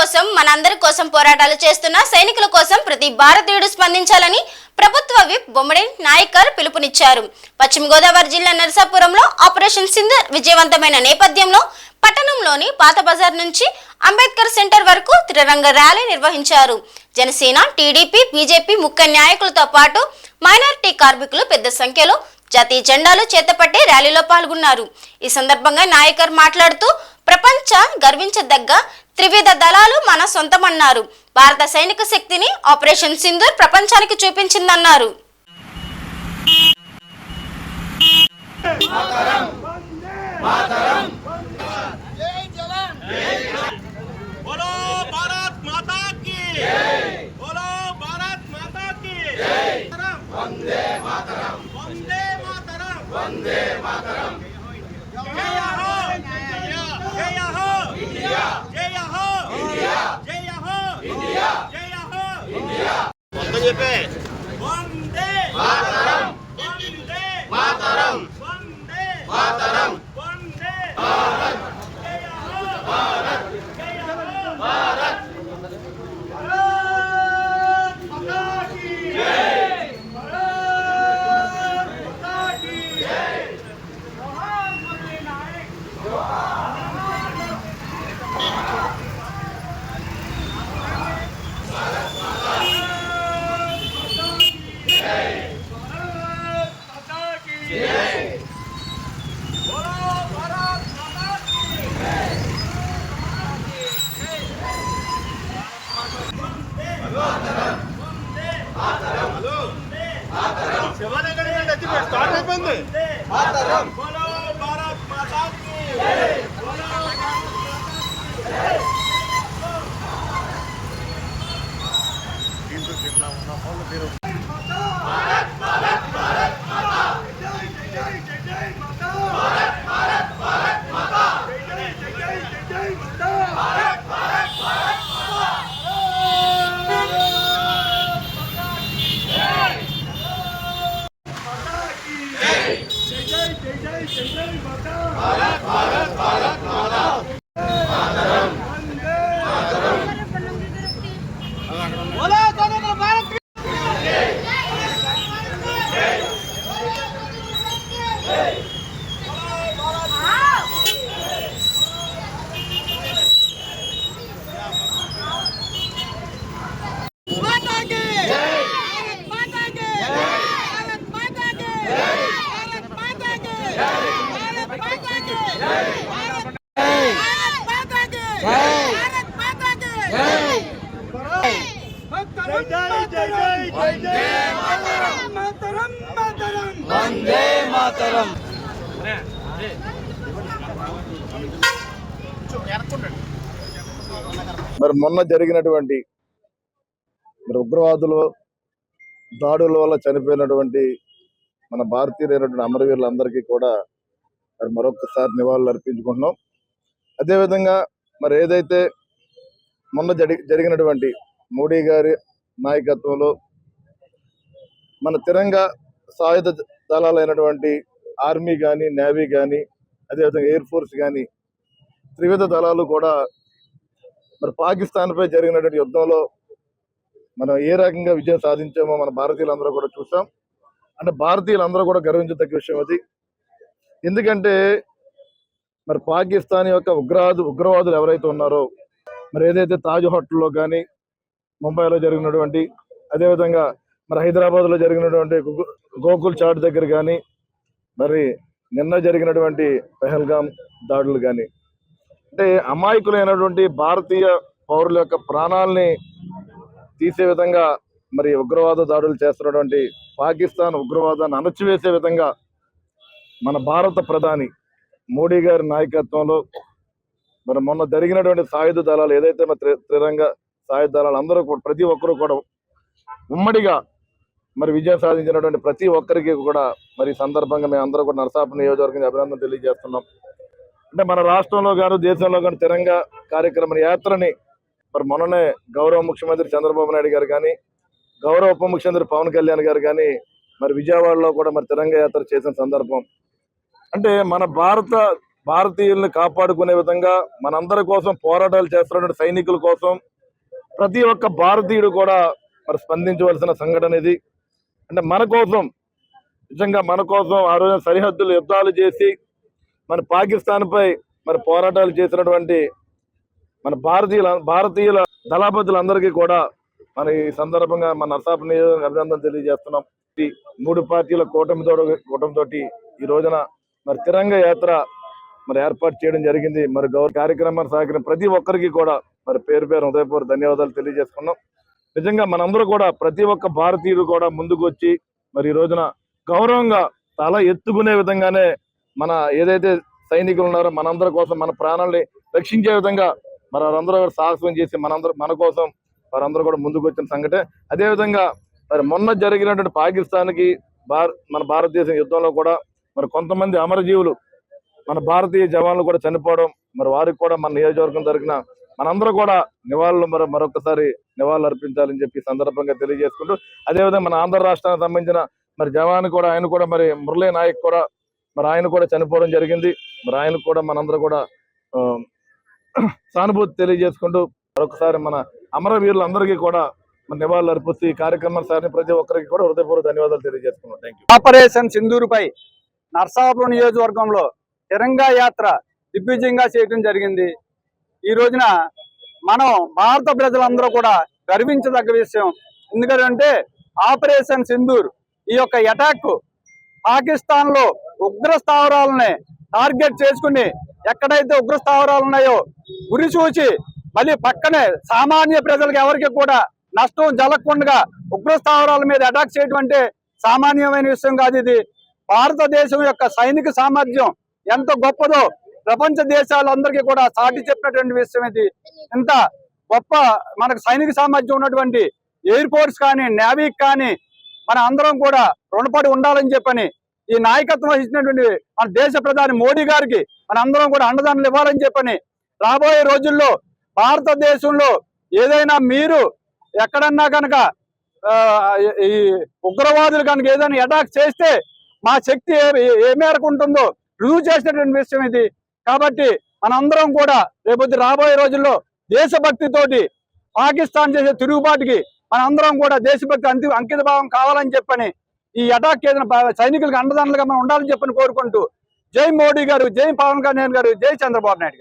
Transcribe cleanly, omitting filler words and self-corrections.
కోసం మనందరి కోసం పోరాటాలు చేస్తున్న సైనికుల కోసం ప్రతి భారతీయుడు స్పందించాలని ప్రభుత్వ విప్ బొమ్మడి నాయకర్ పిలుపునిచ్చారు. పశ్చిమ గోదావరి జిల్లా నరసాపురంలో ఆపరేషన్ సింధూర్ విజయవంతమైన నేపథ్యంలో పట్టణంలోని పాత బజార్ నుంచి అంబేద్కర్ సెంటర్ వరకు త్రిరంగ ర్యాలీ నిర్వహించారు. జనసేన, టీడీపీ, బీజేపీ ముఖ్య నాయకులతో పాటు మైనారిటీ కార్మికులు పెద్ద సంఖ్యలో జాతీయ జెండాలు చేతపట్టి ర్యాలీలో పాల్గొన్నారు. ఈ సందర్భంగా నాయకర్ మాట్లాడుతూ ప్రపంచ గర్వించదగ్గ త్రివిధ దళాలు మన సొంతమన్నారు. భారత సైనిక శక్తిని ఆపరేషన్ సింధూర్ ప్రపంచానికి చూపించిందన్నారు. మరి మొన్న జరిగినటువంటి ఉగ్రవాదుల దాడుల వల్ల చనిపోయినటువంటి మన భారతీయులైనటువంటి అమరవీరులందరికీ కూడా మరి మరొకసారి నివాళులు అర్పించుకుంటున్నాం. అదేవిధంగా మరి ఏదైతే మొన్న జరిగినటువంటి మోడీ గారి నాయకత్వంలో మన తిరంగా సాయుధ దళాలైనటువంటి ఆర్మీ కానీ, నేవీ కానీ, అదేవిధంగా ఎయిర్ ఫోర్స్ కానీ త్రివిధ దళాలు కూడా మరి పాకిస్తాన్పై జరిగినటువంటి యుద్ధంలో మనం ఏ రకంగా విజయం సాధించామో మన భారతీయులందరూ కూడా చూసాం. అంటే భారతీయులందరూ కూడా గర్వించదగ్గ విషయం అది. ఎందుకంటే మరి పాకిస్తాన్ యొక్క ఉగ్రవాదులు ఎవరైతే ఉన్నారో మరి ఏదైతే తాజ్ హోటల్లో కానీ, ముంబైలో జరిగినటువంటి, అదేవిధంగా మరి హైదరాబాద్లో జరిగినటువంటి గోకుల్ చాట్ దగ్గర కానీ, మరి నిన్న జరిగినటువంటి పెహల్గామ్ దాడులు కానీ, అంటే అమాయకులైనటువంటి భారతీయ పౌరుల యొక్క ప్రాణాలని తీసే విధంగా మరి ఉగ్రవాద దాడులు చేస్తున్నటువంటి పాకిస్తాన్ ఉగ్రవాదాన్ని అణచివేసే విధంగా మన భారత ప్రధాని మోడీ గారి నాయకత్వంలో మరి మొన్న జరిగినటువంటి సాయుధ దళాలు ఏదైతే మరి త్రిరంగ సాయుధ దళాలు అందరూ కూడా ప్రతి ఒక్కరూ కూడా ఉమ్మడిగా మరి విజయం సాధించినటువంటి ప్రతి ఒక్కరికి కూడా మరి సందర్భంగా మేము అందరూ కూడా నరసాపురం నియోజకవర్గం అభినందన తెలియజేస్తున్నాం. అంటే మన రాష్ట్రంలో గాను, దేశంలో కానీ తిరంగ కార్యక్రమ యాత్రని మరి మొన్ననే గౌరవ ముఖ్యమంత్రి చంద్రబాబు నాయుడు గారు కానీ, గౌరవ ఉప ముఖ్యమంత్రి పవన్ కళ్యాణ్ గారు కానీ మరి విజయవాడలో కూడా మరి తిరంగ యాత్ర చేసిన సందర్భం. అంటే మన భారతీయుల్ని కాపాడుకునే విధంగా మనందరి కోసం పోరాటాలు చేస్తున్నటువంటి సైనికుల కోసం ప్రతి ఒక్క భారతీయుడు కూడా మరి స్పందించవలసిన సంఘటన ఇది. అంటే మన కోసం, నిజంగా మన కోసం ఆ రోజు సరిహద్దులు యుద్ధాలు చేసి మన పాకిస్తాన్పై మరి పోరాటాలు చేసినటువంటి మన భారతీయుల దళాపతులందరికీ కూడా మన ఈ సందర్భంగా మన నరసాపురం నియోజకవర్గ అభినందన తెలియజేస్తున్నాం. ఈ 3 పార్టీల కూటమితో ఈ రోజున మరి తిరంగ యాత్ర మరి ఏర్పాటు చేయడం జరిగింది. మరి కార్యక్రమాన్ని సహకరించిన ప్రతి ఒక్కరికి కూడా మరి పేరు హృదయపూర్వక ధన్యవాదాలు తెలియజేసుకున్నాం. నిజంగా మనందరూ కూడా ప్రతి ఒక్క భారతీయుడు కూడా ముందుకు వచ్చి మరి ఈ రోజున గౌరవంగా తల ఎత్తుకునే విధంగానే మన ఏదైతే సైనికులు ఉన్నారో మనందరి కోసం మన ప్రాణాలని రక్షించే విధంగా మరి వారందరూ సాహసం చేసి మన కోసం వారందరూ కూడా ముందుకు వచ్చిన సంఘటన. అదేవిధంగా మరి మొన్న జరిగినటువంటి పాకిస్తాన్కి మన భారతదేశం యుద్ధంలో కూడా మరి కొంతమంది అమరజీవులు మన భారతీయ జవాన్లు కూడా చనిపోవడం, మరి వారికి కూడా మన నియోజకవర్గం తరఫున మనందరూ కూడా మరొకసారి నివాళులు అర్పించాలని చెప్పి సందర్భంగా తెలియజేసుకుంటూ, అదేవిధంగా మన ఆంధ్ర రాష్ట్రానికి సంబంధించిన మరి జవాన్ కూడా ఆయన కూడా మరి మురళీ నాయక్ కూడా మరి ఆయన కూడా చనిపోవడం జరిగింది. మరి ఆయనకు కూడా మనందరూ కూడా సానుభూతి తెలియజేసుకుంటూ మరొకసారి మన అమరవీరులందరికీ కూడా నివాళులు అర్పిస్తూ ఈ కార్యక్రమాన్ని ప్రతి ఒక్కరికి కూడా హృదయపూర్వక ధన్యవాదాలు తెలియజేసుకున్నాం. Thank you. ఆపరేషన్ సింధూరుపై నరసాపురం నియోజకవర్గంలో తిరంగా యాత్ర దిగ్విజయంగా చేయడం జరిగింది. ఈ రోజున మనం భారత ప్రజలందరూ కూడా గర్వించదగ్గ విషయం. ఎందుకంటే ఆపరేషన్ సింధూర్ ఈ యొక్క అటాక్ పాకిస్తాన్ లో ఉగ్ర స్థావరాలని టార్గెట్ చేసుకుని ఎక్కడైతే ఉగ్ర స్థావరాలు ఉన్నాయో గురి చూచి మళ్ళీ పక్కనే సామాన్య ప్రజలకు ఎవరికి కూడా నష్టం జరగకుండా ఉగ్ర స్థావరాల మీద అటాక్ చేయడం అంటే సామాన్యమైన విషయం కాదు. ఇది భారతదేశం యొక్క సైనిక సామర్థ్యం ఎంత గొప్పదో ప్రపంచ దేశాలందరికీ కూడా సాటి చెప్పినటువంటి విషయం ఇది. ఇంత గొప్ప మనకు సైనిక సామర్థ్యం ఉన్నటువంటి ఎయిర్ ఫోర్స్ కానీ నేవీకి కానీ మన అందరం కూడా రుణపడి ఉండాలని చెప్పని ఈ నాయకత్వం వహించినటువంటి మన దేశ ప్రధాని మోడీ గారికి మన అందరం కూడా అండదండలు ఇవ్వాలని చెప్పని రాబోయే రోజుల్లో భారతదేశంలో ఏదైనా మీరు ఎక్కడన్నా కనుక ఈ ఉగ్రవాదులు కనుక ఏదైనా అటాక్ చేస్తే మా శక్తి ఏ మేరకు ఉంటుందో రుజువు చేసినటువంటి విషయం ఇది. కాబట్టి మనందరం కూడా రేపొద్దు రాబోయే రోజుల్లో దేశభక్తితోటి పాకిస్తాన్ చేసే తిరుగుబాటుకి మనందరం కూడా దేశభక్తి అంకిత భావం కావాలని చెప్పని ఈ అటాక్ ఏదైనా సైనికులకు అండదండలుగా మనం ఉండాలని చెప్పని కోరుకుంటూ జై మోడీ గారు, జై పవన్ కళ్యాణ్ గారు, జై చంద్రబాబు నాయుడు గారు.